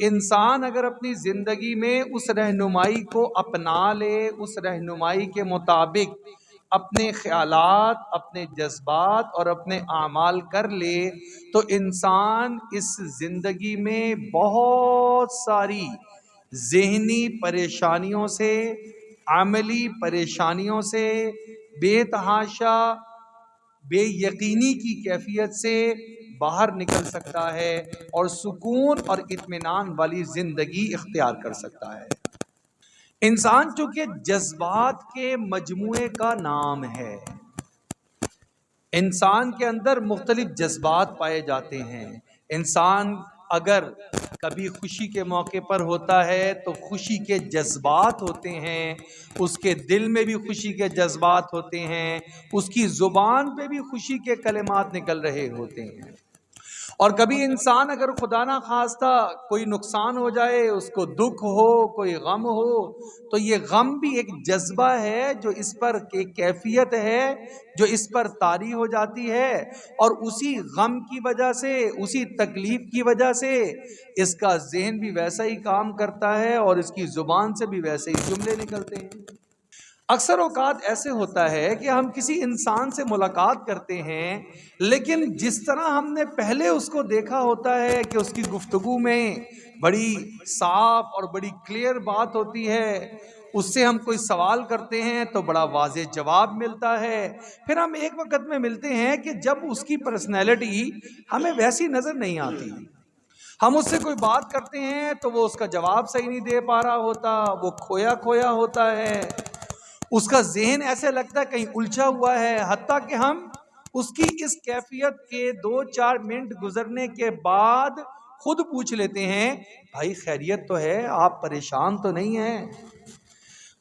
انسان اگر اپنی زندگی میں اس رہنمائی کو اپنا لے، اس رہنمائی کے مطابق اپنے خیالات، اپنے جذبات اور اپنے اعمال کر لے، تو انسان اس زندگی میں بہت ساری ذہنی پریشانیوں سے، عملی پریشانیوں سے، بے تحاشا بے یقینی کی کیفیت سے باہر نکل سکتا ہے اور سکون اور اطمینان والی زندگی اختیار کر سکتا ہے۔ انسان چونکہ جذبات کے مجموعے کا نام ہے، انسان کے اندر مختلف جذبات پائے جاتے ہیں۔ انسان اگر کبھی خوشی کے موقع پر ہوتا ہے تو خوشی کے جذبات ہوتے ہیں، اس کے دل میں بھی خوشی کے جذبات ہوتے ہیں، اس کی زبان پہ بھی خوشی کے کلمات نکل رہے ہوتے ہیں۔ اور کبھی انسان اگر خدا نہ خواستہ کوئی نقصان ہو جائے، اس کو دکھ ہو، کوئی غم ہو، تو یہ غم بھی ایک جذبہ ہے جو اس پر ایک کیفیت ہے جو اس پر طاری ہو جاتی ہے، اور اسی غم کی وجہ سے، اسی تکلیف کی وجہ سے اس کا ذہن بھی ویسا ہی کام کرتا ہے اور اس کی زبان سے بھی ویسے ہی جملے نکلتے ہیں۔ اکثر اوقات ایسے ہوتا ہے کہ ہم کسی انسان سے ملاقات کرتے ہیں، لیکن جس طرح ہم نے پہلے اس کو دیکھا ہوتا ہے کہ اس کی گفتگو میں بڑی صاف اور بڑی کلیئر بات ہوتی ہے، اس سے ہم کوئی سوال کرتے ہیں تو بڑا واضح جواب ملتا ہے، پھر ہم ایک وقت میں ملتے ہیں کہ جب اس کی پرسنالٹی ہمیں ویسی نظر نہیں آتی، ہم اس سے کوئی بات کرتے ہیں تو وہ اس کا جواب صحیح نہیں دے پا رہا ہوتا، وہ کھویا کھویا ہوتا ہے، اس کا ذہن ایسے لگتا ہے کہیں الجھا ہوا ہے، حتیٰ کہ ہم اس کی اس کیفیت کے 2-4 منٹ گزرنے کے بعد خود پوچھ لیتے ہیں، بھائی خیریت تو ہے؟ آپ پریشان تو نہیں ہیں؟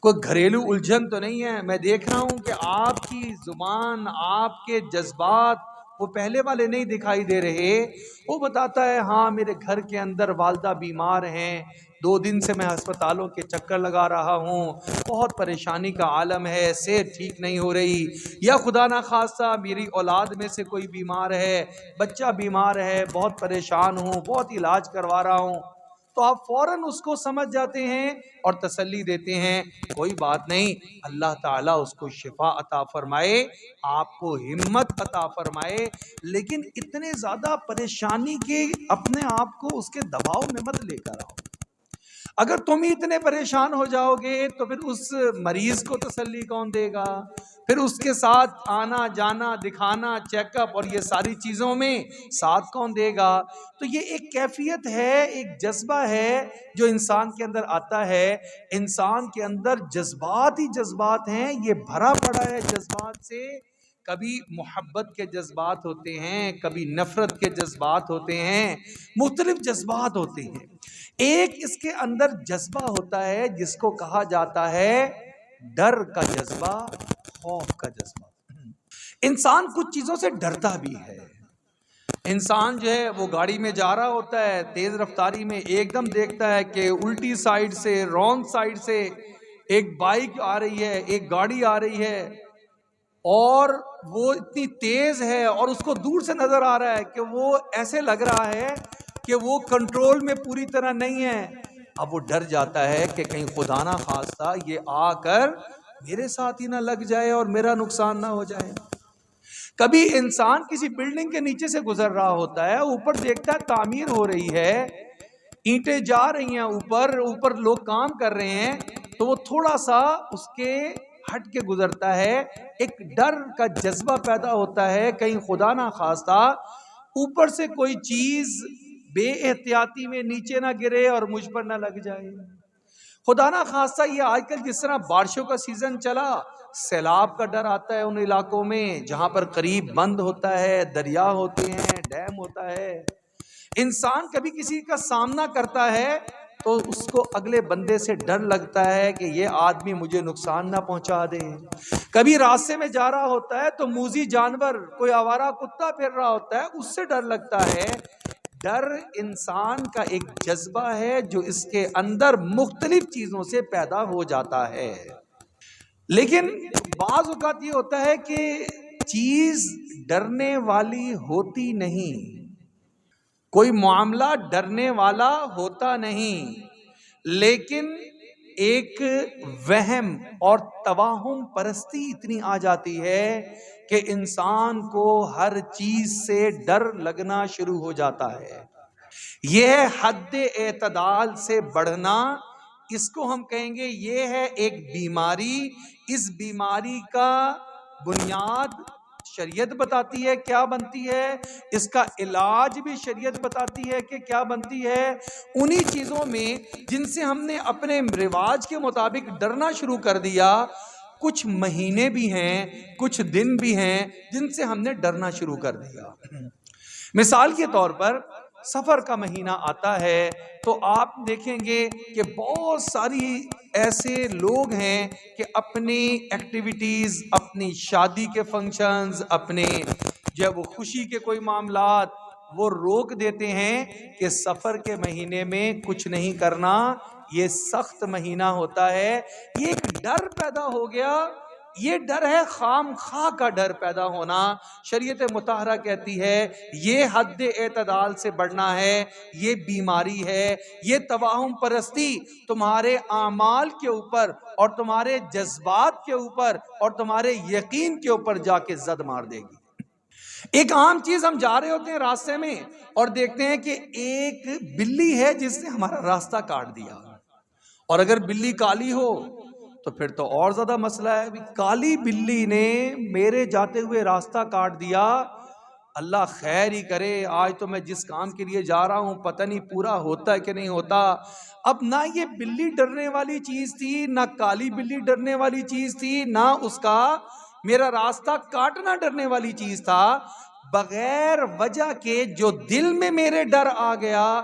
کوئی گھریلو الجھن تو نہیں ہے؟ میں دیکھ رہا ہوں کہ آپ کی زبان، آپ کے جذبات وہ پہلے والے نہیں دکھائی دے رہے۔ وہ بتاتا ہے ہاں میرے گھر کے اندر والدہ بیمار ہیں، 2 دن سے میں ہسپتالوں کے چکر لگا رہا ہوں، بہت پریشانی کا عالم ہے، صحت ٹھیک نہیں ہو رہی، یا خدا نہ خواستہ میری اولاد میں سے کوئی بیمار ہے، بچہ بیمار ہے، بہت پریشان ہوں، بہت علاج کروا رہا ہوں، تو آپ فوراً اس کو سمجھ جاتے ہیں اور تسلی دیتے ہیں، کوئی بات نہیں، اللہ تعالیٰ اس کو شفا عطا فرمائے، آپ کو ہمت عطا فرمائے، لیکن اتنے زیادہ پریشانی کے اپنے آپ کو اس کے دباؤ میں مت لے کر آؤ۔ اگر تم ہی اتنے پریشان ہو جاؤ گے تو پھر اس مریض کو تسلی کون دے گا؟ پھر اس کے ساتھ آنا جانا، دکھانا، چیک اپ اور یہ ساری چیزوں میں ساتھ کون دے گا؟ تو یہ ایک کیفیت ہے، ایک جذبہ ہے جو انسان کے اندر آتا ہے۔ انسان کے اندر جذبات ہی جذبات ہیں، یہ بھرا پڑا ہے جذبات سے۔ کبھی محبت کے جذبات ہوتے ہیں، کبھی نفرت کے جذبات ہوتے ہیں، مختلف جذبات ہوتے ہیں۔ ایک اس کے اندر جذبہ ہوتا ہے جس کو کہا جاتا ہے ڈر کا جذبہ، خوف کا جذبہ۔ انسان کچھ چیزوں سے ڈرتا بھی ہے۔ انسان جو ہے وہ گاڑی میں جا رہا ہوتا ہے تیز رفتاری میں، ایک دم دیکھتا ہے کہ الٹی سائیڈ سے، رانگ سائیڈ سے ایک بائک آ رہی ہے، ایک گاڑی آ رہی ہے، اور وہ اتنی تیز ہے اور اس کو دور سے نظر آ رہا ہے کہ وہ ایسے لگ رہا ہے کہ وہ کنٹرول میں پوری طرح نہیں ہے۔ اب وہ ڈر جاتا ہے کہ کہیں خدا نہ خواستہ یہ آ کر میرے ساتھ ہی نہ لگ جائے اور میرا نقصان نہ ہو جائے۔ کبھی انسان کسی بلڈنگ کے نیچے سے گزر رہا ہوتا ہے، اوپر دیکھتا ہے تعمیر ہو رہی ہے، اینٹیں جا رہی ہیں، اوپر لوگ کام کر رہے ہیں، تو وہ تھوڑا سا اس کے ہٹ کے گزرتا ہے، ایک ڈر کا جذبہ پیدا ہوتا ہے کہیں خدا نہ خواستہ اوپر سے کوئی چیز بے احتیاطی میں نیچے نہ گرے اور مجھ پر نہ لگ جائے۔ خدا نہ خواستہ یہ آج کل جس طرح بارشوں کا سیزن چلا، سیلاب کا ڈر آتا ہے ان علاقوں میں جہاں پر قریب بند ہوتا ہے، دریا ہوتے ہیں، ڈیم ہوتا ہے۔ انسان کبھی کسی کا سامنا کرتا ہے تو اس کو اگلے بندے سے ڈر لگتا ہے کہ یہ آدمی مجھے نقصان نہ پہنچا دے۔ کبھی راستے میں جا رہا ہوتا ہے تو موذی جانور، کوئی آوارہ کتا پھر رہا ہوتا ہے، اس سے ڈر لگتا ہے۔ ڈر انسان کا ایک جذبہ ہے جو اس کے اندر مختلف چیزوں سے پیدا ہو جاتا ہے، لیکن بعض اوقات یہ ہوتا ہے کہ چیز ڈرنے والی ہوتی نہیں، کوئی معاملہ ڈرنے والا ہوتا نہیں، لیکن ایک وہم اور توہم پرستی اتنی آ جاتی ہے کہ انسان کو ہر چیز سے ڈر لگنا شروع ہو جاتا ہے۔ یہ حد اعتدال سے بڑھنا، اس کو ہم کہیں گے یہ ہے ایک بیماری۔ اس بیماری کا بنیاد شریعت بتاتی ہے کیا بنتی ہے، اس کا علاج بھی شریعت بتاتی ہے کہ کیا بنتی ہے۔ انہی چیزوں میں جن سے ہم نے اپنے رواج کے مطابق ڈرنا شروع کر دیا، کچھ مہینے بھی ہیں، کچھ دن بھی ہیں جن سے ہم نے ڈرنا شروع کر دیا۔ مثال کے طور پر سفر کا مہینہ آتا ہے تو آپ دیکھیں گے کہ بہت ساری ایسے لوگ ہیں کہ اپنی ایکٹیویٹیز، اپنی شادی کے فنکشنز، اپنے جب وہ خوشی کے کوئی معاملات وہ روک دیتے ہیں کہ سفر کے مہینے میں کچھ نہیں کرنا، یہ سخت مہینہ ہوتا ہے۔ یہ ایک ڈر پیدا ہو گیا، یہ ڈر ہے خام خواہ کا ڈر پیدا ہونا۔ شریعت مطہرہ کہتی ہے یہ حد اعتدال سے بڑھنا ہے، یہ بیماری ہے، یہ توہم پرستی تمہارے اعمال کے اوپر اور تمہارے جذبات کے اوپر اور تمہارے یقین کے اوپر جا کے زد مار دے گی۔ ایک عام چیز، ہم جا رہے ہوتے ہیں راستے میں اور دیکھتے ہیں کہ ایک بلی ہے جس نے ہمارا راستہ کاٹ دیا، اور اگر بلی کالی ہو تو پھر تو اور زیادہ مسئلہ ہے۔ کالی بلی نے میرے جاتے ہوئے راستہ کاٹ دیا، اللہ خیر ہی کرے، آج تو میں جس کام کے لیے جا رہا ہوں پتہ نہیں پورا ہوتا ہے کہ نہیں ہوتا۔ اب نہ یہ بلی ڈرنے والی چیز تھی، نہ کالی بلی ڈرنے والی چیز تھی، نہ اس کا میرا راستہ کاٹنا ڈرنے والی چیز تھا۔ بغیر وجہ کے جو دل میں میرے ڈر آ گیا،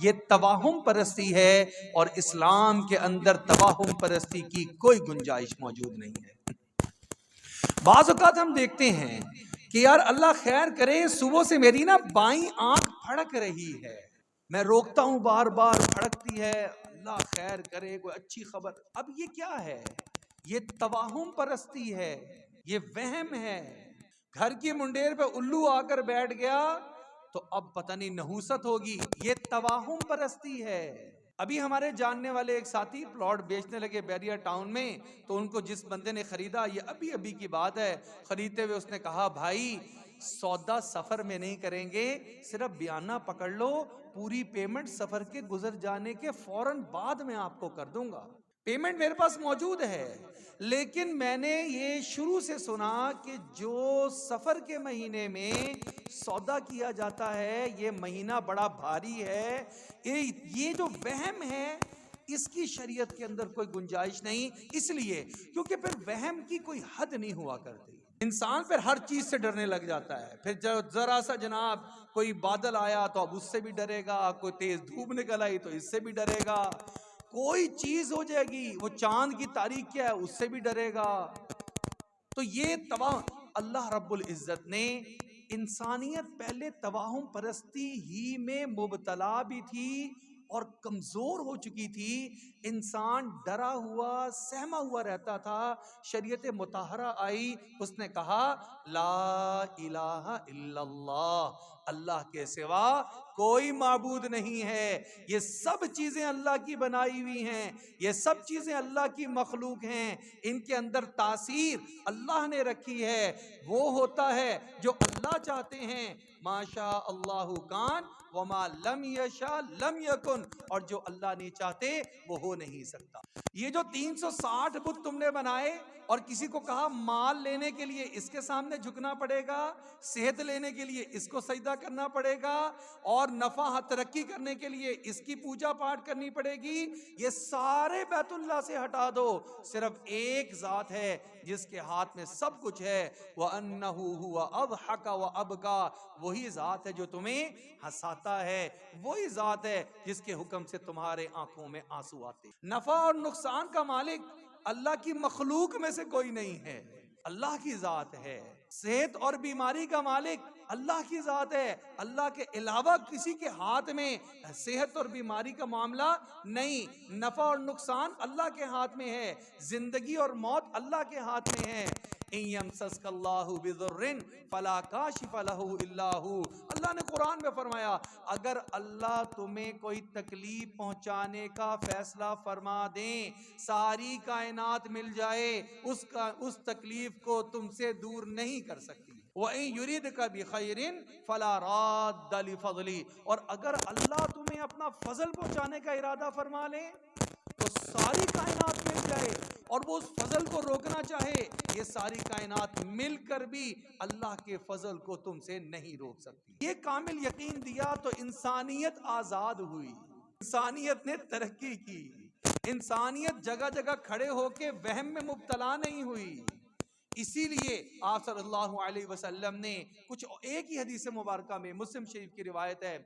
یہ توہم پرستی ہے، اور اسلام کے اندر توہم پرستی کی کوئی گنجائش موجود نہیں ہے۔ بعض اوقات ہم دیکھتے ہیں کہ یار اللہ خیر کرے، صبح سے میری نا بائیں آنکھ پھڑک رہی ہے، میں روکتا ہوں بار بار پھڑکتی ہے، اللہ خیر کرے کوئی اچھی خبر۔ اب یہ کیا ہے؟ یہ توہم پرستی ہے، یہ وہم ہے۔ گھر کی منڈیر پہ الو آ کر بیٹھ گیا تو اب پتہ نہیں نحوست ہوگی، یہ توہم پرستی ہے۔ ابھی ہمارے جاننے والے ایک ساتھی پلاٹ بیچنے لگے بیریا ٹاؤن میں، تو ان کو جس بندے نے خریدا، یہ ابھی کی بات ہے، خریدتے ہوئے اس نے کہا بھائی سودا سفر میں نہیں کریں گے، صرف بیانہ پکڑ لو، پوری پیمنٹ سفر کے گزر جانے کے فوراً بعد میں آپ کو کر دوں گا، پیمنٹ میرے پاس موجود ہے۔ لیکن میں نے یہ شروع سے سنا کہ جو سفر کے مہینے میں سودا کیا جاتا ہے یہ مہینہ بڑا بھاری ہے، یہ جو وہم ہے اس کی شریعت کے اندر کوئی گنجائش نہیں، اس لیے کیونکہ پھر وہم کی کوئی حد نہیں ہوا کرتی، انسان پھر ہر چیز سے ڈرنے لگ جاتا ہے۔ پھر ذرا سا جناب کوئی بادل آیا تو اب اس سے بھی ڈرے گا، کوئی تیز دھوپ نکل آئی تو اس سے بھی ڈرے گا، کوئی چیز ہو جائے گی، وہ چاند کی تاریخ کیا ہے اس سے بھی ڈرے گا۔ تو یہ اللہ رب العزت نے انسانیت پہلے توہم پرستی ہی میں مبتلا بھی تھی اور کمزور ہو چکی تھی، انسان ڈرا ہوا سہما ہوا رہتا تھا۔ شریعت مطہرہ آئی، اس نے کہا لا الہ الا اللہ، اللہ کے سوا کوئی معبود نہیں ہے، یہ سب چیزیں اللہ کی بنائی ہوئی ہیں، یہ سب چیزیں اللہ کی مخلوق ہیں، ان کے اندر تاثیر اللہ نے رکھی ہے، وہ ہوتا ہے جو اللہ چاہتے ہیں، ما شاء اللہ کان وما لم یشاء لم یکن، اور جو اللہ نہیں چاہتے وہ ہو نہیں سکتا۔ یہ جو 360 بت تم نے بنائے اور کسی کو کہا مال لینے کے لیے اس کے سامنے جھکنا پڑے گا، صحت لینے کے لیے اس کو سجدہ کرنا پڑے گا، اور نفع ترقی کرنے کے لیے اس کی پوجا پاٹ کرنی پڑے گی، یہ سارے بیت اللہ سے ہٹا دو، صرف ایک ذات ہے جس کے ہاتھ میں سب کچھ ہے، وَأَنَّهُ هُوَ أَضْحَكَ وَأَبْكَى، وہی ذات ہے جو تمہیں ہنساتا ہے، وہی ذات ہے جس کے حکم سے تمہارے آنکھوں میں آنسو آتے۔ نفع اور نقصان کا مالک اللہ کی مخلوق میں سے کوئی نہیں ہے، اللہ کی ذات ہے۔ صحت اور بیماری کا مالک اللہ کی ذات ہے، اللہ کے علاوہ کسی کے ہاتھ میں صحت اور بیماری کا معاملہ نہیں، نفع اور نقصان اللہ کے ہاتھ میں ہے، زندگی اور موت اللہ کے ہاتھ میں ہے۔ ان یمسسک اللہ بضر فلا کاشف لہ الا ہو، اللہ نے قرآن میں فرمایا اگر اللہ تمہیں کوئی تکلیف پہنچانے کا فیصلہ فرما دیں، ساری کائنات مل جائے، اس تکلیف کو تم سے دور نہیں کر سکتی۔ وَإِن يُرِدْكَ بِخَيْرٍ فَلَا رَادَّ لِفَضْلِهِ، اور اگر اللہ تمہیں اپنا فضل پہنچانے کا ارادہ فرما لے تو ساری کائنات مل جائے اور وہ اس فضل کو روکنا چاہے، یہ ساری کائنات مل کر بھی اللہ کے فضل کو تم سے نہیں روک سکتی۔ یہ کامل یقین دیا تو انسانیت آزاد ہوئی، انسانیت نے ترقی کی، انسانیت جگہ جگہ کھڑے ہو کے وہم میں مبتلا نہیں ہوئی۔ اسی لیے آپ صلی اللہ علیہ وسلم نے کچھ ایک ہی حدیث مبارکہ میں، مسلم شریف کی روایت ہے،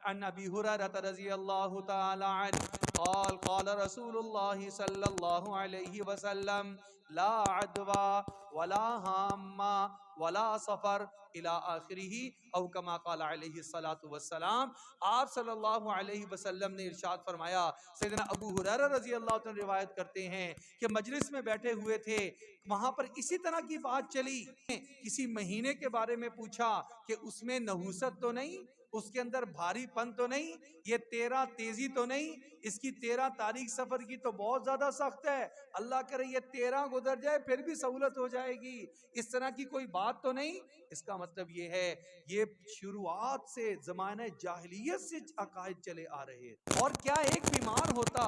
عن ابی ہریرہ رضی اللہ تعالی عنہ قال قال رسول اللہ صلی اللہ علیہ وسلم لا عدوى ولا ہامہ ولا سفر الى آخرہ او کما قال علیہ الصلوۃ والسلام۔ آپ صلی اللہ علیہ وسلم نے ارشاد فرمایا، سیدنا ابو ہریرہ رضی اللہ عنہ روایت کرتے ہیں کہ مجلس میں بیٹھے ہوئے تھے، وہاں پر اسی طرح کی بات چلی، کسی مہینے کے بارے میں پوچھا کہ اس میں نحوست تو نہیں، اس کے اندر بھاری پن تو نہیں، یہ 13 تیزی تو نہیں، اس کی 13 تاریخ سفر کی تو بہت زیادہ سخت ہے، اللہ کرے یہ 13 گزر جائے پھر بھی سہولت ہو جائے گی، اس طرح کی کوئی بات تو نہیں۔ اس کا مطلب یہ ہے یہ شروعات سے زمانہ جاہلیت سے عقائد چلے آ رہے، اور کیا ایک بیمار ہوتا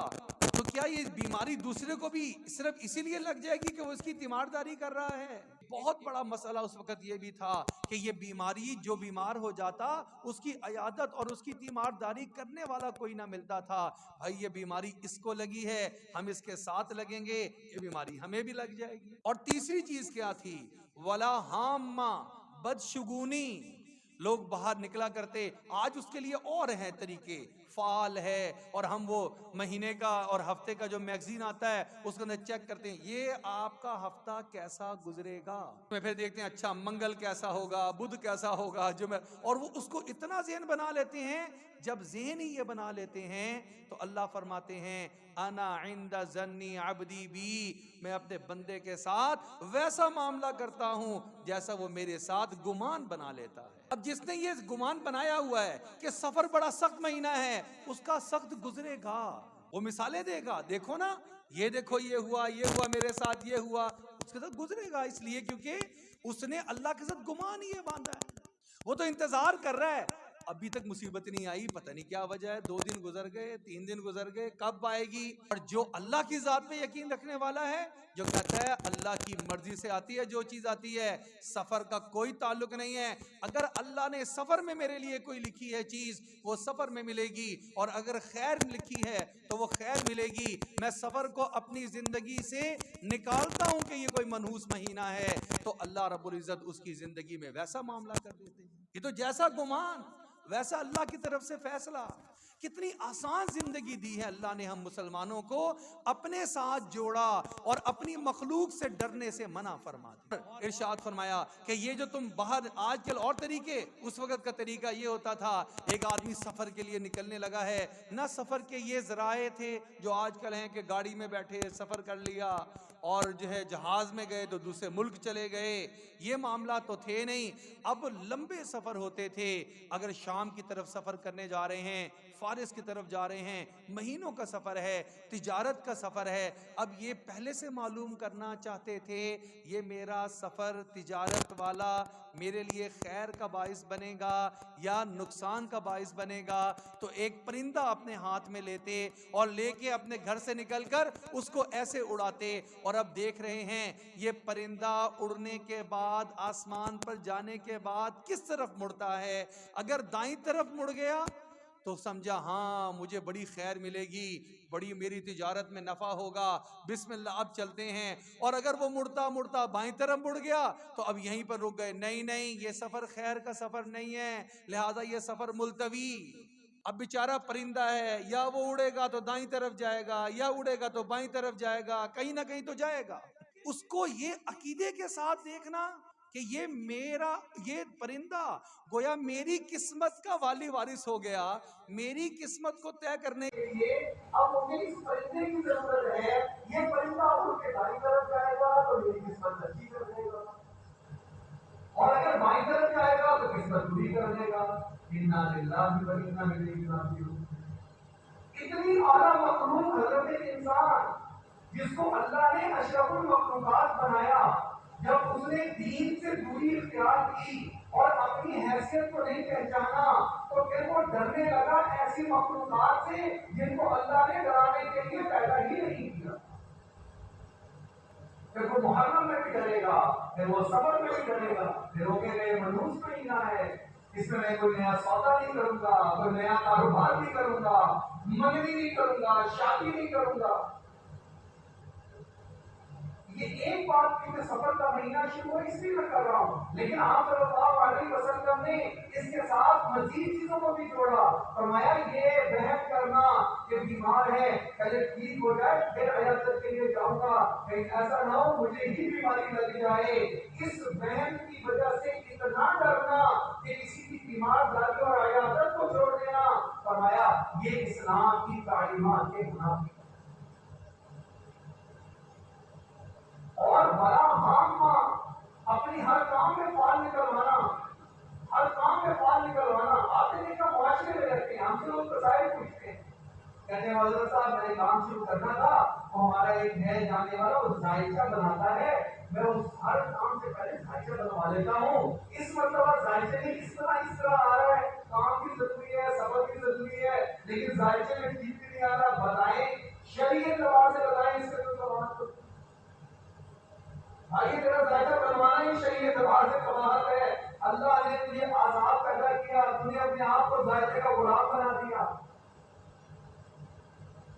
تو کیا یہ بیماری دوسرے کو بھی صرف اسی لیے لگ جائے گی کہ وہ اس کی تیمارداری کر رہا ہے؟ بہت بڑا مسئلہ اس وقت یہ بھی تھا کہ یہ بیماری، جو بیمار ہو جاتا اس کی عیادت اور اس کی تیمارداری کرنے والا کوئی نہ ملتا تھا۔ بھائی یہ بیماری اس کو لگی ہے، ہم اس کے ساتھ لگیں گے، یہ بیماری ہمیں بھی لگ جائے گی۔ اور تیسری چیز کیا تھی؟ ولا ہامہ، بدشگونی، لوگ باہر نکلا کرتے، آج اس کے لیے اور ہیں طریقے، فعال ہے، اور ہم وہ مہینے کا اور ہفتے کا جو میگزین آتا ہے اس کے اندر چیک کرتے ہیں یہ آپ کا ہفتہ کیسا گزرے گا، میں پھر دیکھتے ہیں اچھا منگل کیسا ہوگا، بدھ کیسا ہوگا، اور وہ اس کو اتنا ذہن بنا لیتے ہیں۔ جب ذہن ہی یہ بنا لیتے ہیں تو اللہ فرماتے ہیں انا عند ظن عبدی بی، میں اپنے بندے کے ساتھ ویسا معاملہ کرتا ہوں جیسا وہ میرے ساتھ گمان بنا لیتا ہے۔ اب جس نے یہ گمان بنایا ہوا ہے کہ سفر بڑا سخت مہینہ ہے، اس کا سخت گزرے گا، وہ مثالیں دے گا، دیکھو نا یہ دیکھو یہ ہوا میرے ساتھ، یہ ہوا، اس کے ساتھ گزرے گا، اس لیے کیونکہ اس نے اللہ کے ساتھ گمان ہی باندھا ہے، وہ تو انتظار کر رہا ہے، ابھی تک مصیبت نہیں آئی، پتہ نہیں کیا وجہ ہے، 2 دن گزر گئے، 3 دن گزر گئے، کب آئے گی؟ اور جو اللہ کی ذات پہ یقین رکھنے والا ہے، جو کہتا ہے اللہ کی مرضی سے آتی ہے جو چیز آتی ہے، سفر کا کوئی تعلق نہیں ہے، اگر اللہ نے سفر میں میرے لیے کوئی لکھی ہے چیز وہ سفر میں ملے گی، اور اگر خیر لکھی ہے تو وہ خیر ملے گی۔ میں سفر کو اپنی زندگی سے نکالتا ہوں کہ یہ کوئی منحوس مہینہ ہے تو اللہ رب العزت اس کی زندگی میں ویسا معاملہ کر دیتے ہیں، یہ تو جیسا گمان ویسا اللہ کی طرف سے فیصلہ۔ کتنی آسان زندگی دی ہے اللہ نے ہم مسلمانوں کو، اپنے ساتھ جوڑا اور اپنی مخلوق سے ڈرنے سے منع فرما دیا۔ ارشاد فرمایا کہ یہ جو تم باہر آج کل اور طریقے، اس وقت کا طریقہ یہ ہوتا تھا ایک آدمی سفر کے لیے نکلنے لگا ہے، نہ سفر کے یہ ذرائع تھے جو آج کل ہیں کہ گاڑی میں بیٹھے سفر کر لیا، اور جو ہے جہاز میں گئے تو دوسرے ملک چلے گئے، یہ معاملات تو تھے نہیں۔ اب لمبے سفر ہوتے تھے، اگر شام کی طرف سفر کرنے جا رہے ہیں، فارس کی طرف جا رہے ہیں، مہینوں کا سفر ہے، تجارت کا سفر ہے، اب یہ پہلے سے معلوم کرنا چاہتے تھے یہ میرا سفر تجارت والا میرے لیے خیر کا باعث بنے گا یا نقصان کا باعث بنے گا، تو ایک پرندہ اپنے ہاتھ میں لیتے اور لے کے اپنے گھر سے نکل کر اس کو ایسے اڑاتے، اور اب دیکھ رہے ہیں یہ پرندہ اڑنے کے بعد آسمان پر جانے کے بعد کس طرف مڑتا ہے، اگر دائیں طرف مڑ گیا تو سمجھا ہاں مجھے بڑی خیر ملے گی، بڑی میری تجارت میں نفع ہوگا، بسم اللہ اب چلتے ہیں، اور اگر وہ مڑتا مڑتا بائیں طرف مڑ گیا تو اب یہیں پر رک گئے، نہیں یہ سفر خیر کا سفر نہیں ہے، لہذا یہ سفر ملتوی۔ اب بیچارہ پرندہ ہے، یا وہ اڑے گا تو دائیں طرف جائے گا یا اڑے گا تو بائیں طرف جائے گا، کہیں نہ کہیں تو جائے گا۔ اس کو یہ عقیدے کے ساتھ دیکھنا کہ یہ پرندہ گویا میری قسمت کا والی وارث ہو گیا، میری قسمت کو طے کرنے کے لیے اب مجھے اس پرندے کی ضرورت ہے، یہ پرندہ اڑ کے دائیں طرف جائے گا تو میری قسمت اچھی کر دے گا، انا للہ و انا الیہ راجعون۔ اتنی اعلیٰ مخلوق حضرت انسان جس کو اللہ نے اشرف المخلوقات بنایا، جب اس نے دین سے دوری اختیار کی اور اپنی حیثیت کو نہیں پہچانا تو پھر وہ ڈرنے لگا ایسی مخلوقات سے جن کو اللہ نے ڈرانے کے لیے پیدا ہی نہیں کیا۔ پھر وہ محرم میں بھی ڈرے گا، پھر وہ صبر میں بھی ڈرے گا، پھر وہ کہ میرے منوس مہینہ ہے، اس میں کوئی نیا سودا نہیں کروں گا، کوئی نیا کاروبار نہیں کروں گا، منگنی نہیں کروں گا، شادی نہیں کروں گا۔ یہ ایک بات کی میں سفر کا مہینہ شروع ہے اس لیے میں کر رہا ہوں، لیکن آپ صلی اللہ علیہ وسلم نے اس کے ساتھ مزید چیزوں کو بھی جوڑا۔ فرمایا یہ وہم کرنا کہ بیمار ہے پہلے ٹھیک ہو جائے پھر عیادت کے لیے جاؤں گا، کہیں ایسا نہ ہو مجھے ہی بیماری لگ جائے، اس وہم کی وجہ سے اتنا ڈرنا کہ کسی کی بیمار داری اور عیادت کو چھوڑ دینا، فرمایا یہ اسلام کی تعلیمات کے منافق۔ اور بڑا ہاں اپنی ہر کام میں فال نکلوانا، ہر کام میں فال نکلوانا۔ آپ نے دیکھا معاشرے میں رہتے ہیں، ہم سے لوگ مسائل پوچھتے ہیں، کہتے ہیں حضرت صاحب میں نے کام شروع کرنا تھا، وہ ہمارا ایک ہے جانے والا وہ ذائچہ بناتا ہے، میں اس ہر کام سے پہلے ذائچہ بنوا لیتا ہوں، اس مرتبہ ذائچے میں اس طرح آ رہا ہے، کام بھی ضروری ہے، صبر بھی ضروری ہے، لیکن ذائچے میں ٹھیک بھی نہیں آ رہا، بتائیں شریعت کے اعتبار سے بتائیں اس سے کوئی سوال تو بھائی تیرا ذائقہ بنوانا ہی شریعت اعتبار سے کباہت ہے۔ اللہ نے تجھے آزاد پیدا کیا، تو نے اپنے آپ کو ذائقے کا غلام بنا دیا۔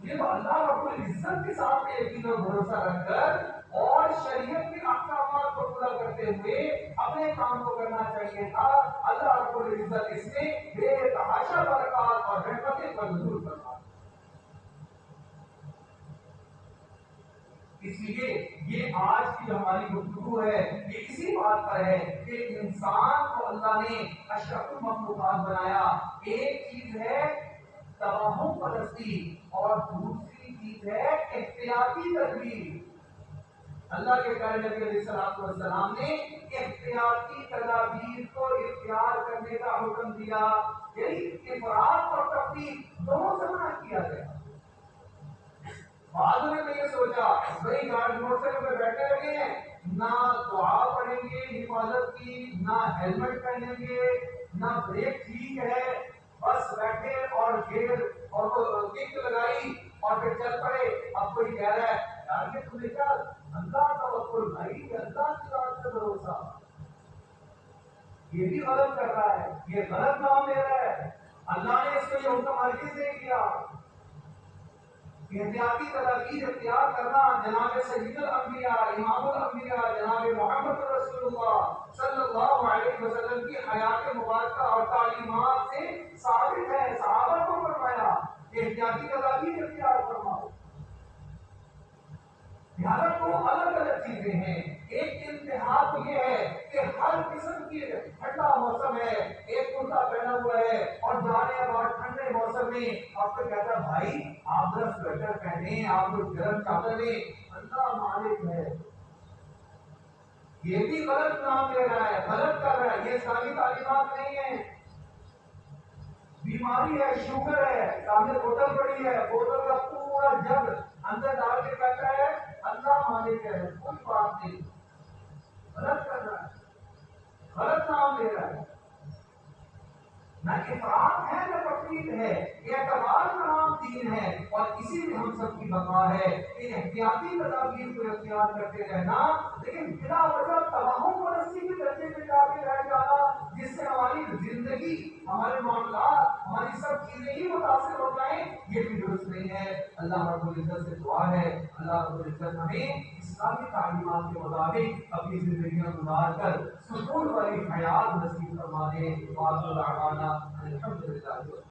یہ تو اللہ رب العزت کے ساتھ یقین اور بھروسہ رکھ کر اور شریعت کے احکامات کو پورا کرتے ہوئے اپنے کام کو کرنا چاہیے تھا۔ اللہ رب العزت اس میں بے تحاشا برکات اور رحمتیں منظور فرما۔ اس لیے یہ آج کی جو ہماری گفتگو ہے یہ اسی بات پر ہے کہ انسان کو اللہ نے اشرف المخلوقات بنایا۔ ایک چیز ہے تباہم پرستی اور دوسری چیز ہے احتیاطی تدبیر۔ اللہ کے پیارے نبی علیہ الصلوۃ والسلام نے احتیاطی تدابیر کو اختیار کرنے کا حکم دیا، یعنی افراط اور تفریط دونوں سے منع کیا گیا۔ بعد میں یہ سوچا بھائی گاڑی موٹر سائیکل پہ بیٹھے رہے ہیں، نہ دعا پڑھیں گے حفاظت کی، نہ ہیلمٹ پہنیں گے، نہ بریک ٹھیک ہے، بس بیٹھے اور گیئر اور کک لگائی اور پھر چل پڑے۔ اب کوئی کہہ رہا ہے یار یہ تمہیں کیا اللہ توکل بھائی، اللہ کی ذات پہ بھروسہ، یہ بھی غلط کر رہا ہے، یہ غلط نام لے رہا ہے۔ اللہ نے اس کو یہ حکم ہرگز نہیں کیا۔ احتیاطی تدابیر اختیار کرنا جناب سید الانبیاء امام الانبیاء جناب محمد رسول اللہ صلی اللہ علیہ وسلم کی حیات مبارکہ اور تعلیمات سے ثابت ہے۔ صحابہ کو فرمایا کہ احتیاطی تدابیر اختیار فرماؤ۔ لہذا دو الگ الگ چیزیں ہیں۔ ایک انتہا تو یہ ہے کہ ہر قسم کی ٹھنڈا موسم ہے، ایک کرتا پہنا ہوا ہے اور جانے بعد ٹھنڈے موسم میں آپ کو کہتا ہے بھائی آپ ذرا سویٹر پہنے، آپ لوگ گرم چادر لیں، اللہ مالک ہے۔ یہ بھی غلط نام لے رہا ہے، غلط کر رہا ہے، یہ اسلامی تعلیمات نہیں ہے۔ بیماری ہے، شوگر ہے، سامنے بوتل پڑی ہے، بوتل کا پورا جگ اندر ڈال کے کہتا ہے اللہ مالک ہے، کوئی بات نہیں، غلط کر رہا ہے، غلط نام لے رہا ہے۔ نہ افراط ہے نہ تفریط ہے، اعتبار کا نام دین ہے اور اسی میں ہم سب کی بقا ہے کہ احتیاطی تدابیر کو اختیار کرتے رہنا، لیکن بلا وجہ تباہم پرستی کے درجے میں جا کے رہ جانا جس سے ہماری زندگی، ہمارے معاملات، ہماری سب چیزیں ہی متاثر ہو جائیں، یہ بھی درست نہیں ہے۔ اللہ رب العزت سے دعا ہے اللہ رب العزت ہمیں اسلامی تعلیمات کے مطابق اپنی زندگیاں گزار کر سکون والی حیات نصیب فرما دے۔ الحمد للہ